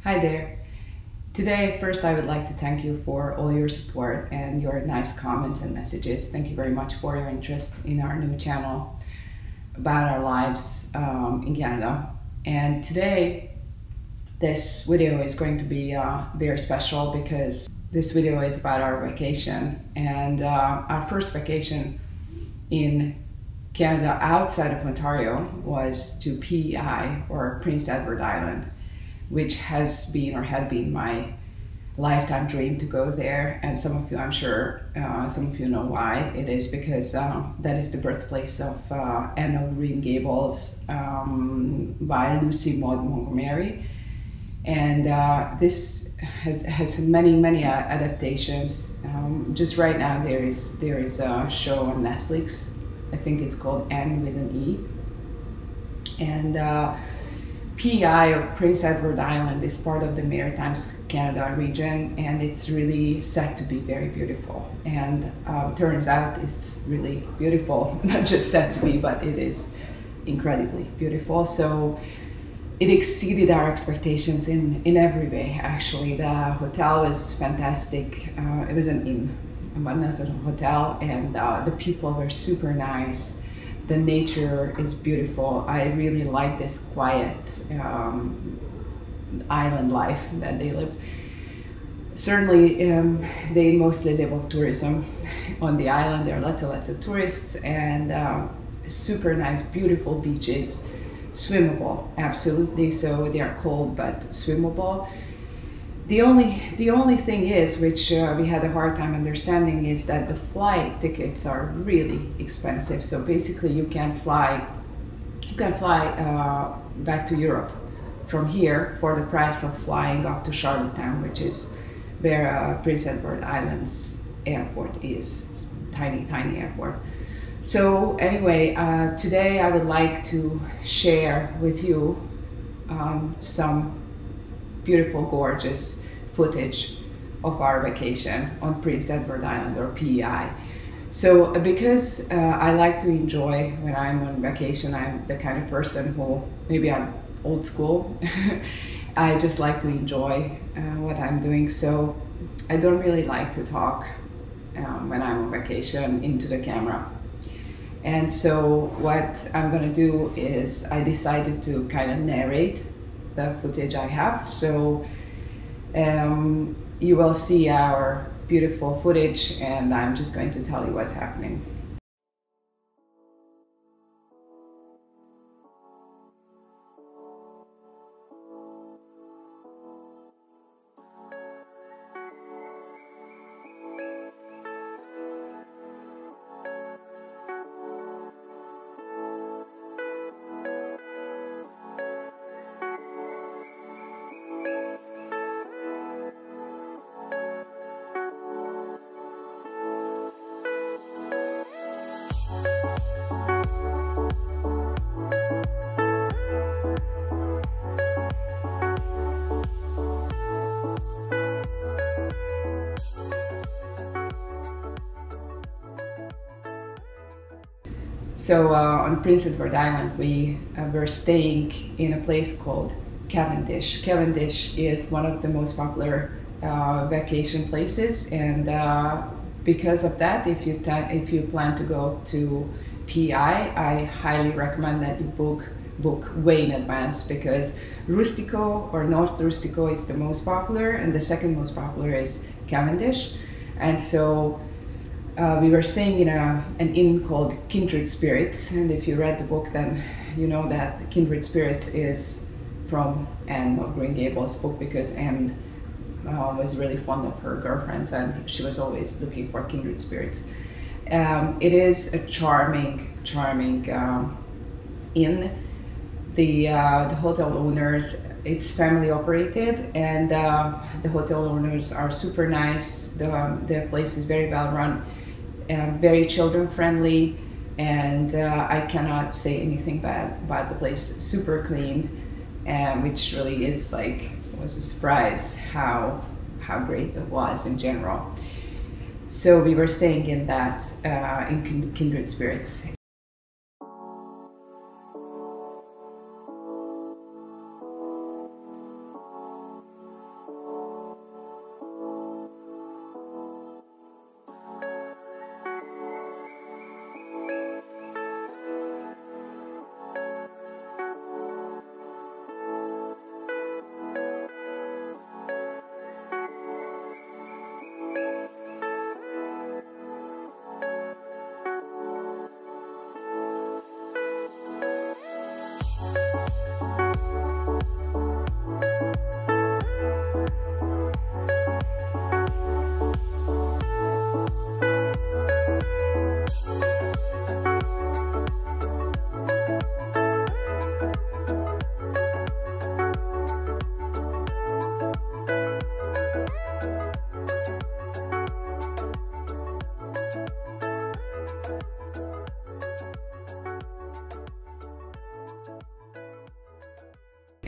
Hi there. Today, first, I would like to thank you for all your support and your nice comments and messages. Thank you very much for your interest in our new channel about our lives in Canada. And today, this video is going to be very special because this video is about our vacation and our first vacation in Canada outside of Ontario was to PEI, or Prince Edward Island, which has been or had been my lifetime dream to go there. And some of you, I'm sure, some of you know why. It is because that is the birthplace of Anne of Green Gables by Maud Montgomery. And this has many adaptations. Just right now there is a show on Netflix. I think it's called Anne with an E. And PEI, or Prince Edward Island, is part of the Maritime Canada region, and it's really said to be very beautiful. And turns out it's really beautiful, not just said to be, but it is incredibly beautiful. So it exceeded our expectations in every way, actually. The hotel was fantastic. It was an inn, but not a hotel, and the people were super nice. The nature is beautiful. I really like this quiet island life that they live. Certainly, they mostly live off tourism on the island. There are lots of tourists, and super nice, beautiful beaches, swimmable, absolutely. So they are cold but swimmable. The only thing is, which we had a hard time understanding, is that the flight tickets are really expensive. So basically, you can fly back to Europe from here for the price of flying up to Charlottetown, which is where Prince Edward Island's airport is. Tiny airport. So anyway, today I would like to share with you some beautiful, gorgeous footage of our vacation on Prince Edward Island, or PEI. So because I like to enjoy when I'm on vacation, I'm the kind of person who, maybe I'm old school, I just like to enjoy what I'm doing. So I don't really like to talk when I'm on vacation into the camera. And so what I'm gonna do is I decided to kind of narrate the footage I have. So you will see our beautiful footage, and I'm just going to tell you what's happening. So on Prince Edward Island, we were staying in a place called Cavendish. Cavendish is one of the most popular vacation places, and because of that, if you plan to go to PEI, I highly recommend that you book way in advance, because Rustico or North Rustico is the most popular, and the second most popular is Cavendish. And so we were staying in an inn called Kindred Spirits, and if you read the book, then you know that Kindred Spirits is from Anne of Green Gables' book, because Anne was really fond of her girlfriends, and she was always looking for kindred spirits. It is a charming inn. The hotel owners, it's family operated, and the hotel owners are super nice. The place is very well run, very children friendly, and I cannot say anything bad about the place. Super clean, which really is was a surprise how great it was in general. So we were staying in that in Kindred Spirits.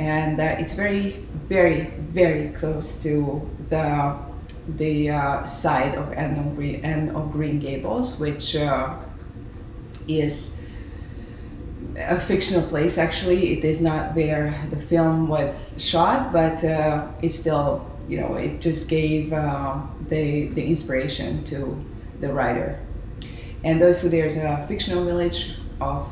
and it's very, very, very close to the side of Anne of Green Gables, which is a fictional place. Actually, it is not where the film was shot, but it still, you know, it just gave the inspiration to the writer. And also there's a fictional village of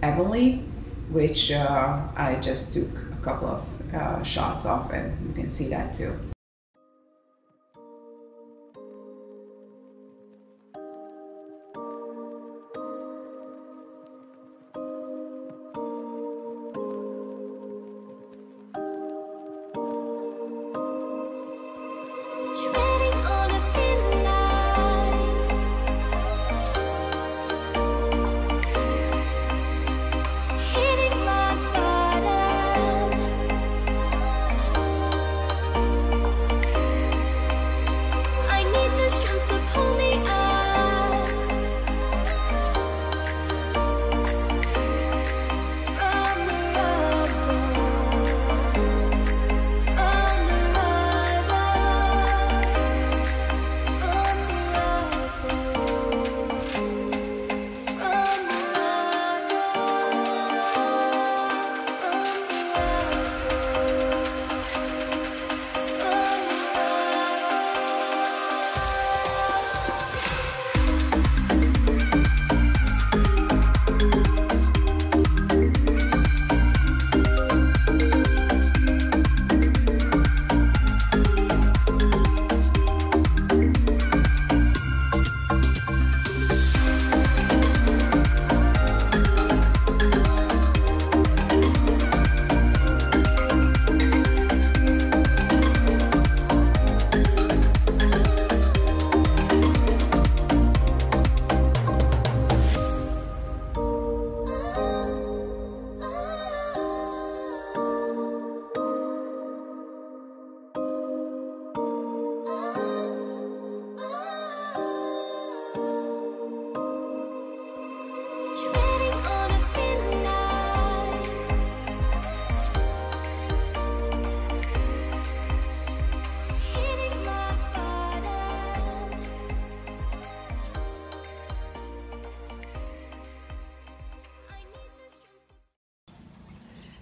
Avonlea, which I just took a couple of shots of, and you can see that too.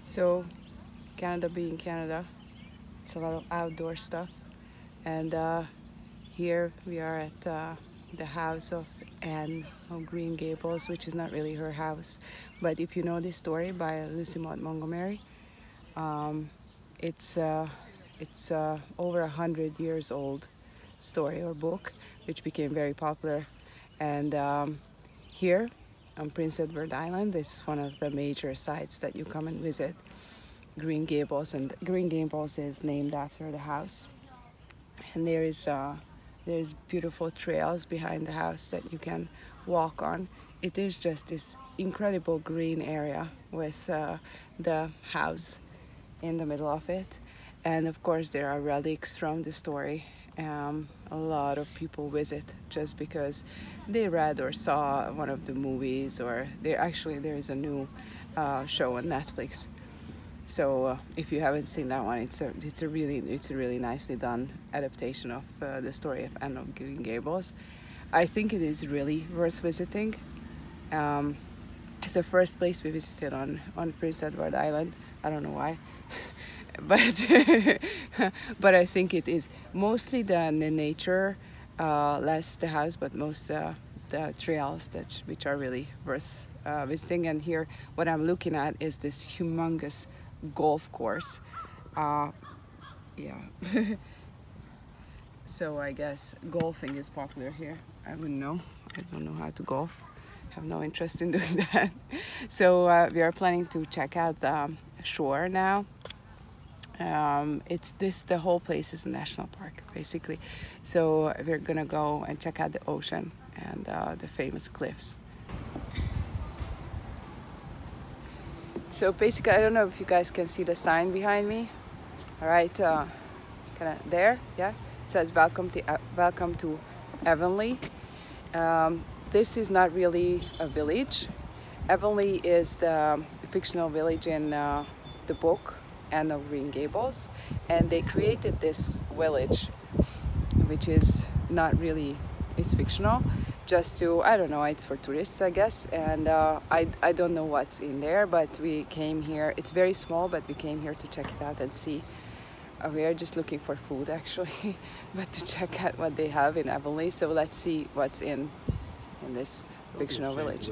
So Canada being Canada, it's a lot of outdoor stuff, and here we are at the house of Anne of Green Gables, which is not really her house, but if you know this story by Maud Montgomery, it's over 100 years old story or book, which became very popular. And here on Prince Edward Island, this is one of the major sites that you come and visit, Green Gables. And Green Gables is named after the house, and there's beautiful trails behind the house that you can walk on. It is just this incredible green area with the house in the middle of it, and of course there are relics from the story. A lot of people visit just because they read or saw one of the movies, or there is a new show on Netflix. So if you haven't seen that one, it's a really nicely done adaptation of the story of Anne of Green Gables. I think it is really worth visiting. It's the first place we visited on Prince Edward Island. I don't know why. But I think it is mostly the nature, less the house, but most the trails which are really worth visiting. And here what I'm looking at is this humongous golf course. Yeah. So I guess golfing is popular here. I wouldn't know. I don't know how to golf. I have no interest in doing that. So we are planning to check out the shore now. The whole place is a national park, basically. So we're gonna go and check out the ocean and the famous cliffs. So basically, I don't know if you guys can see the sign behind me. All right, kind of there, yeah. It says welcome to Avonlea. This is not really a village. Avonlea is the fictional village in the book, end of Green Gables, and they created this village, which is not really, it's fictional, just to, I don't know, it's for tourists, I guess. And I don't know what's in there, but we came here. It's very small, but we came here to check it out and see. We are just looking for food, actually, but to check out what they have in Avonlea. So let's see what's in this fictional village.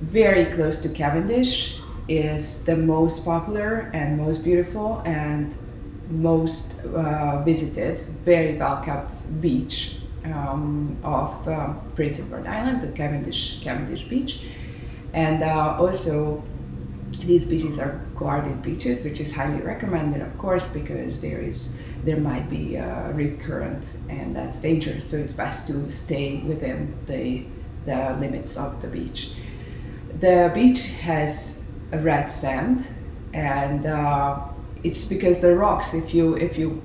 Very close to Cavendish is the most popular and most beautiful and most visited, very well kept beach of Prince Edward Island, the Cavendish Beach. And also these beaches are guarded beaches, which is highly recommended, of course, because there might be a rip current and that's dangerous. So it's best to stay within the limits of the beach. The beach has a red sand, and it's because the rocks, if you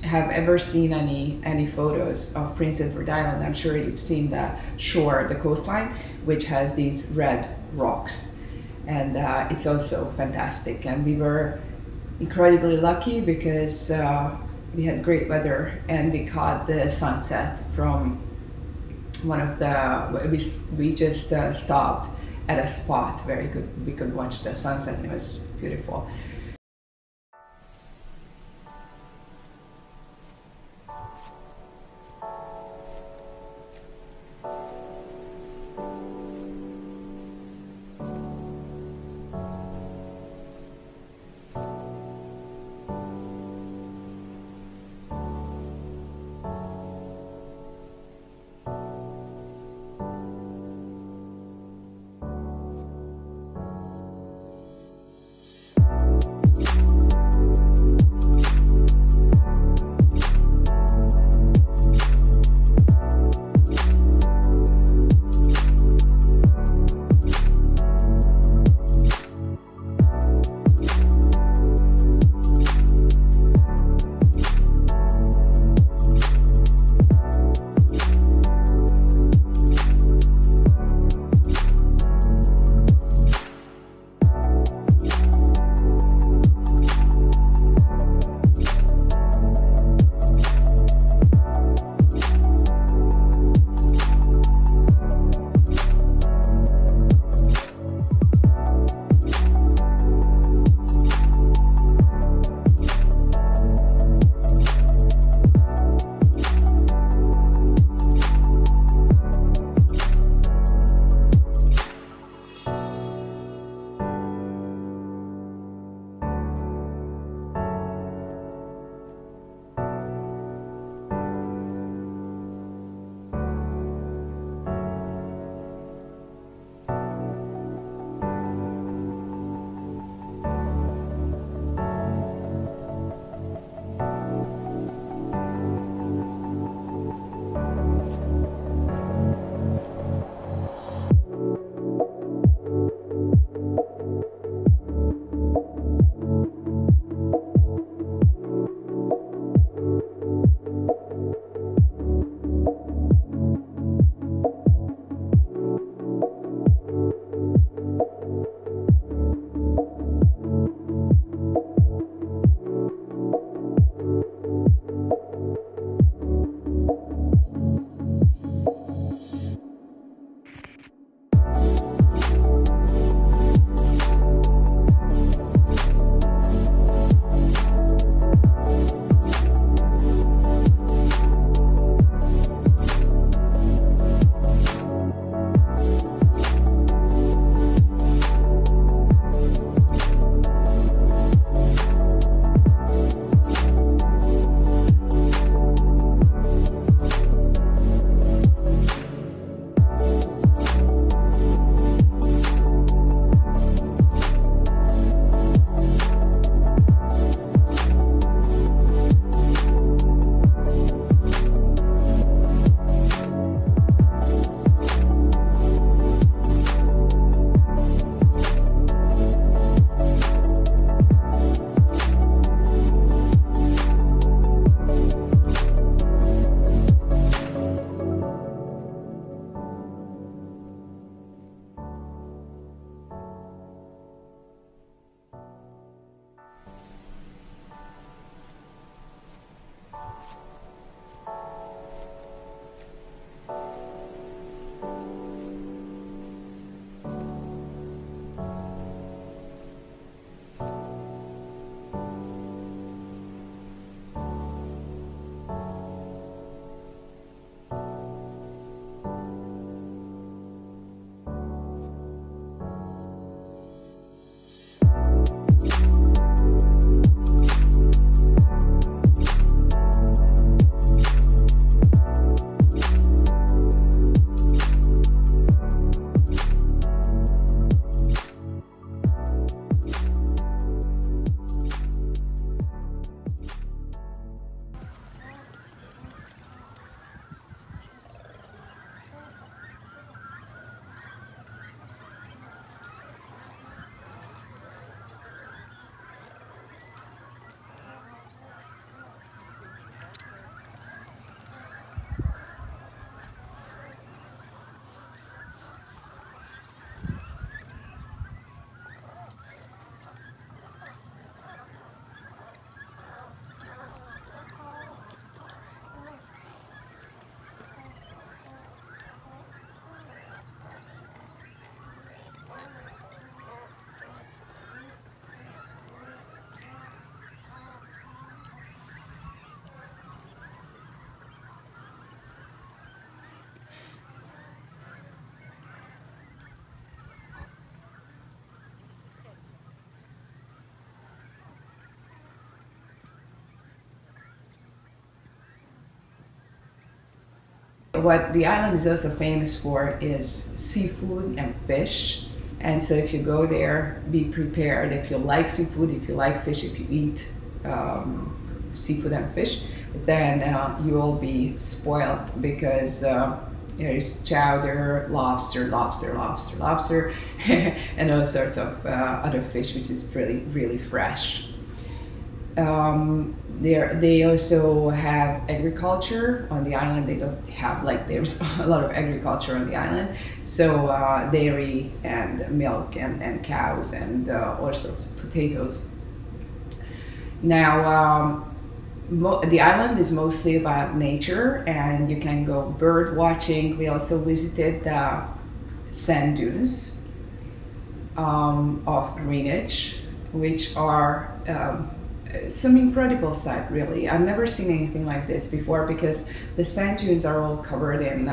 have ever seen any photos of Prince Edward Island, I'm sure you've seen the shore, the coastline, which has these red rocks. And it's also fantastic. And we were incredibly lucky because we had great weather and we caught the sunset from one of the, we just stopped at a spot where we could watch the sunset, and it was beautiful. What the island is also famous for is seafood and fish. And so if you go there, be prepared. If you like seafood, if you like fish, if you eat seafood and fish, then you will be spoiled because there is chowder, lobster, and all sorts of other fish, which is really fresh. They also have agriculture on the island. They don't have, like, there's a lot of agriculture on the island, so dairy and milk and cows and all sorts of potatoes. Now the island is mostly about nature, and you can go bird watching. We also visited the sand dunes of Greenwich, which are some incredible sight, really. I've never seen anything like this before because the sand dunes are all covered in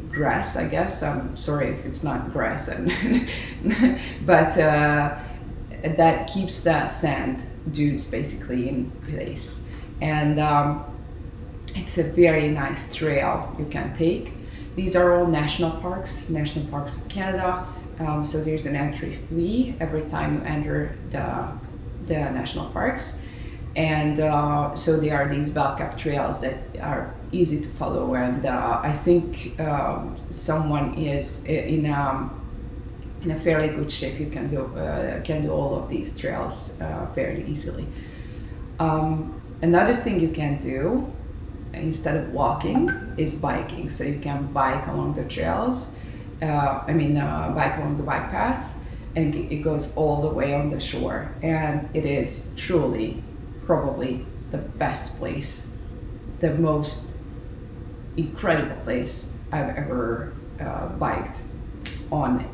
grass, I guess. I'm sorry if it's not grass, but that keeps the sand dunes basically in place. And it's a very nice trail you can take. These are all national parks of Canada. So there's an entry fee every time you enter the national parks, and so there are these well-kept trails that are easy to follow, and I think someone is in a fairly good shape. You can do all of these trails fairly easily. Another thing you can do instead of walking is biking. So you can bike along the trails. Bike along the bike path, and it goes all the way on the shore, and it is truly probably the best place, the most incredible place I've ever biked on.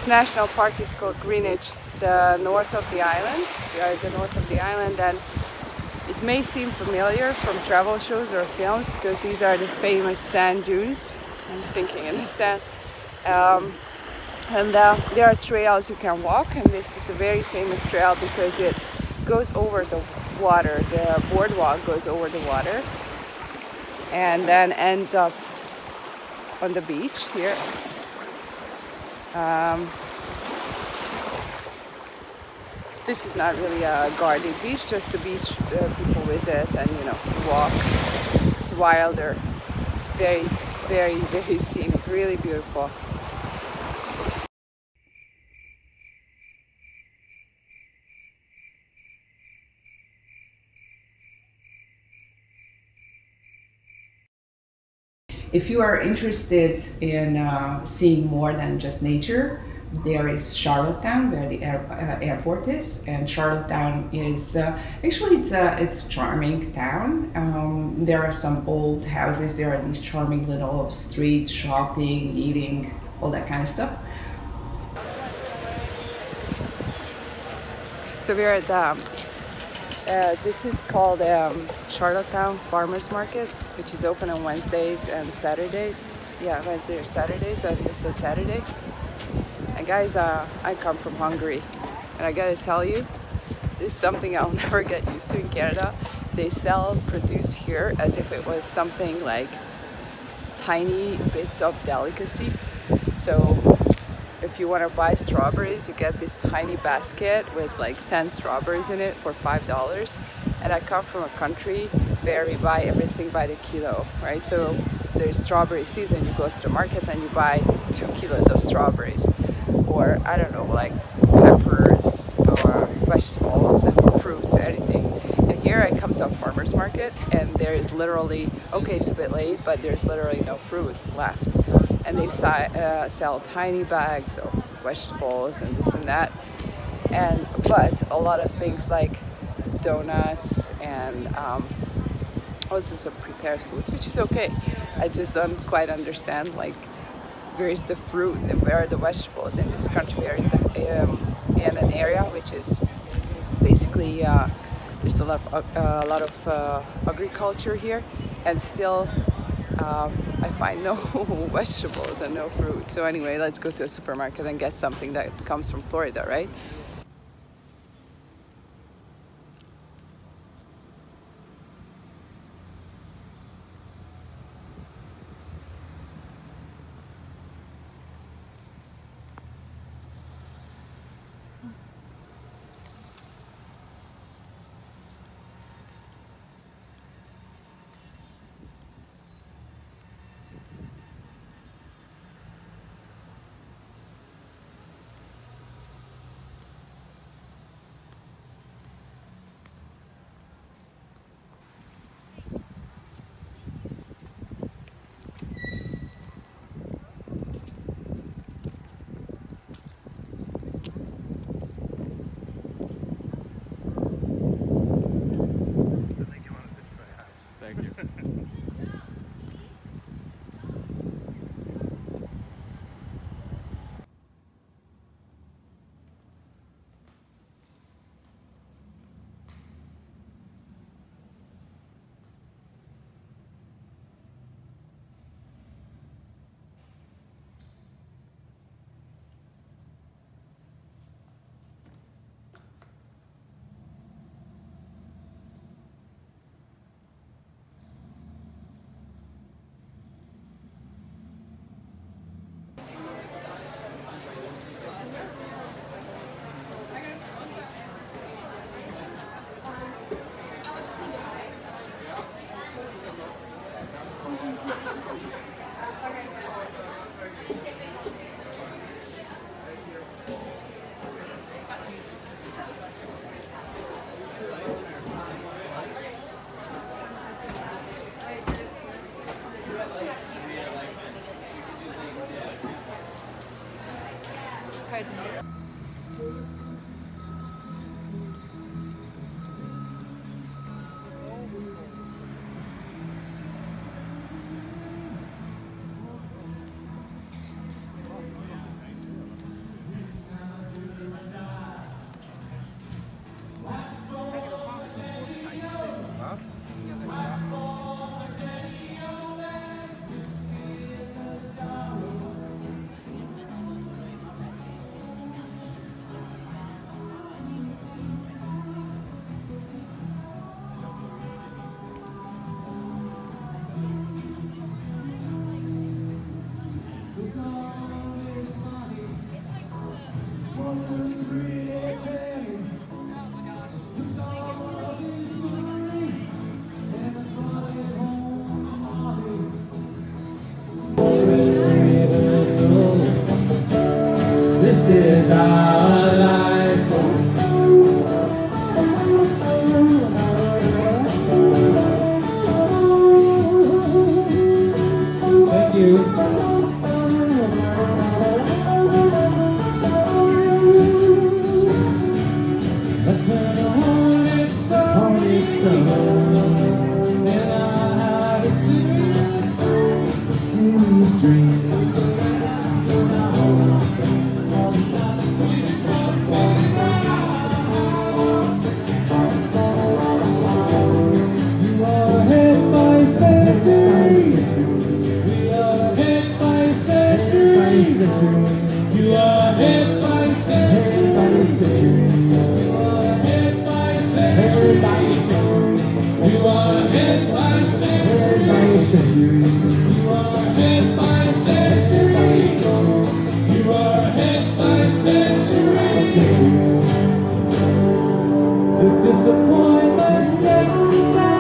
national park is called Greenwich, the north of the island. We are at the north of the island, and it may seem familiar from travel shows or films because these are the famous sand dunes. I'm sinking in the sand. There are trails you can walk, and this is a very famous trail because it goes over the water. The boardwalk goes over the water and then ends up on the beach here. This is not really a guarded beach, just a beach people visit and, you know, walk. It's wilder, very, very, very scenic, really beautiful. If you are interested in seeing more than just nature, there is Charlottetown, where the airport is, and Charlottetown is actually it's a charming town. There are some old houses. There are these charming little streets, shopping, eating, all that kind of stuff. So we're at this is called Charlottetown Farmers Market, which is open on Wednesdays and Saturdays. Yeah, Wednesday or Saturdays, and this is Saturday. And guys, I come from Hungary, and I gotta tell you, this is something I'll never get used to in Canada. They sell produce here as if it was something like tiny bits of delicacy. So if you want to buy strawberries, you get this tiny basket with like 10 strawberries in it for $5. And I come from a country where we buy everything by the kilo, right? So if there's strawberry season, you go to the market and you buy 2 kilos of strawberries, or I don't know, like peppers or vegetables and fruits, anything. And here I come to a farmer's market, and there is literally, okay, it's a bit late, but there's literally no fruit left. And they sell tiny bags of vegetables and this and that, but a lot of things like donuts and also some prepared foods, which is okay. I just don't quite understand, like, where is the fruit and where are the vegetables in this country? We are in an area which is basically there's a lot of agriculture here, and still I find no vegetables and no fruit. So anyway, let's go to a supermarket and get something that comes from Florida, right? century. You are hit by century. You are hit by century. You are hit by century. You are hit by century. You are hit by century. The disappointments get me down.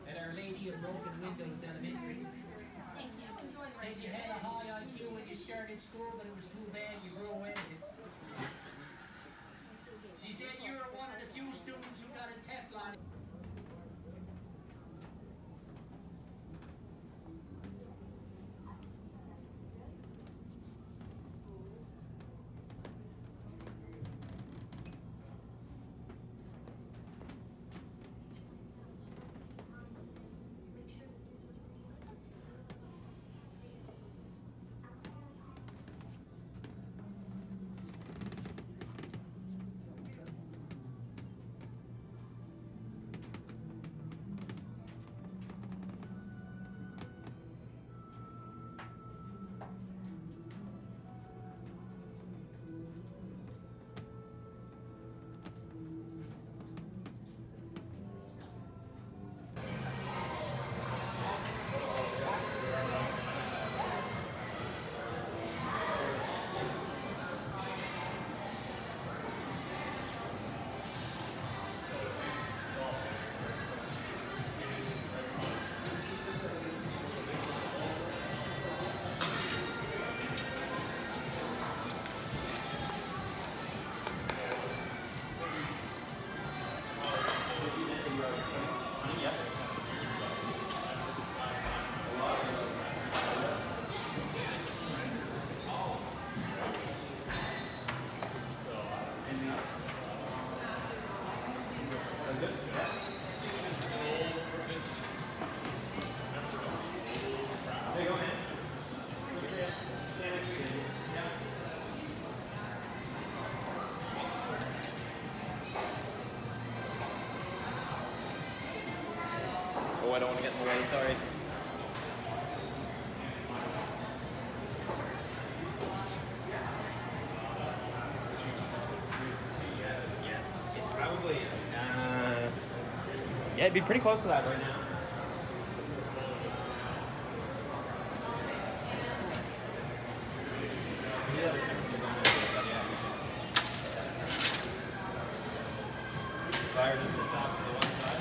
At Our Lady of Broken Windows Elementary. Said you had a high IQ when you started school, but it was too bad you grew away with it. She said you were one of the few students who got a Teflon. Oh, I don't want to get in the way, sorry. It's probably, yeah, it'd be pretty close to that right now. Fire just sits off to the one side.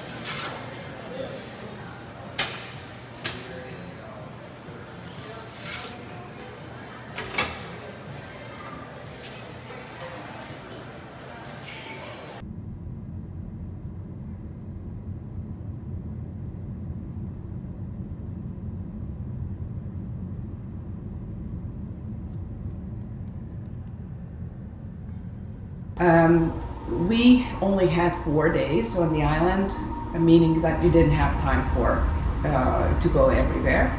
We only had 4 days on the island, meaning that we didn't have time to go everywhere.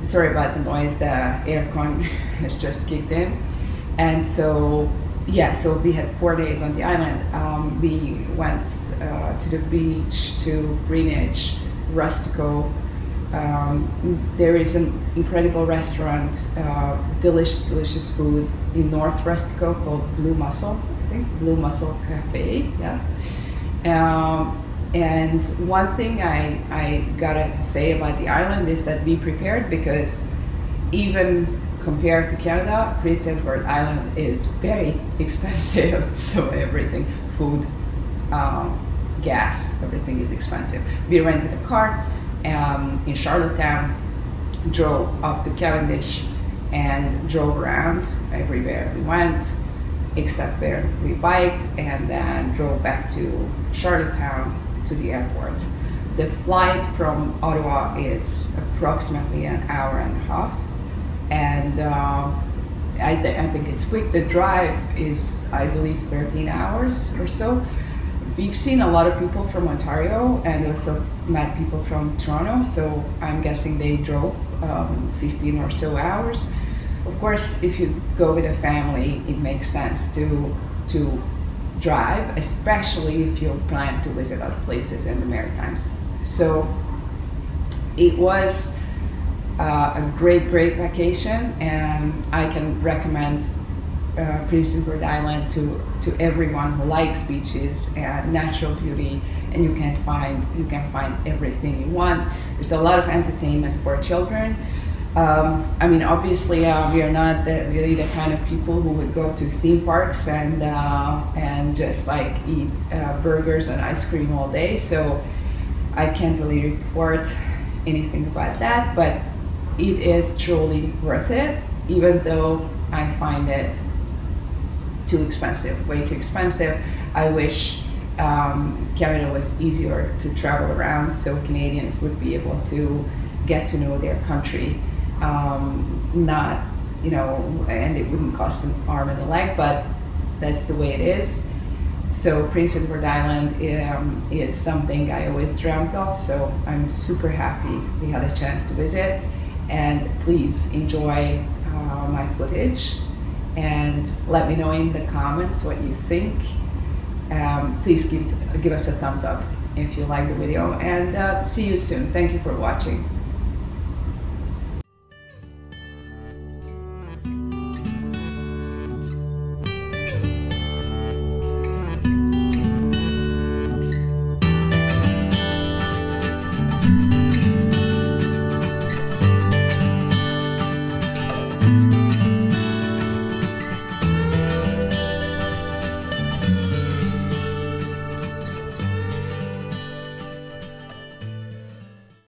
Sorry about the noise, the aircon has just kicked in. And so, yeah, so we had 4 days on the island. We went to the beach, to Greenwich, Rustico. There is an incredible restaurant, delicious food in North Rustico called Blue Mussel, I think, Blue Mussel Cafe, yeah. And one thing I gotta say about the island is that be prepared, because even compared to Canada, Prince Edward Island is very expensive, so everything, food, gas, everything is expensive. We rented a car in Charlottetown, drove up to Cavendish, and drove around everywhere we went, except where we biked, and then drove back to Charlottetown to the airport. The flight from Ottawa is approximately an hour and a half, and I think it's quick. The drive is, I believe, 13 hours or so. We've seen a lot of people from Ontario and also met people from Toronto, so I'm guessing they drove 15 or so hours. Of course, if you go with a family, it makes sense to drive, especially if you plan to visit other places in the Maritimes. So it was a great vacation, and I can recommend Prince Edward Island to everyone who likes beaches and natural beauty, and you can find everything you want. There's a lot of entertainment for children. I mean, obviously, we are not really the kind of people who would go to theme parks and just like eat burgers and ice cream all day. So I can't really report anything about that, but it is truly worth it, even though I find it too expensive, way too expensive. I wish Canada was easier to travel around, so Canadians would be able to get to know their country. Not, you know, and it wouldn't cost an arm and a leg, but that's the way it is. So Prince Edward Island is something I always dreamt of, so I'm super happy we had a chance to visit. And please enjoy my footage and let me know in the comments what you think. Please give us a thumbs up if you like the video, and see you soon. Thank you for watching.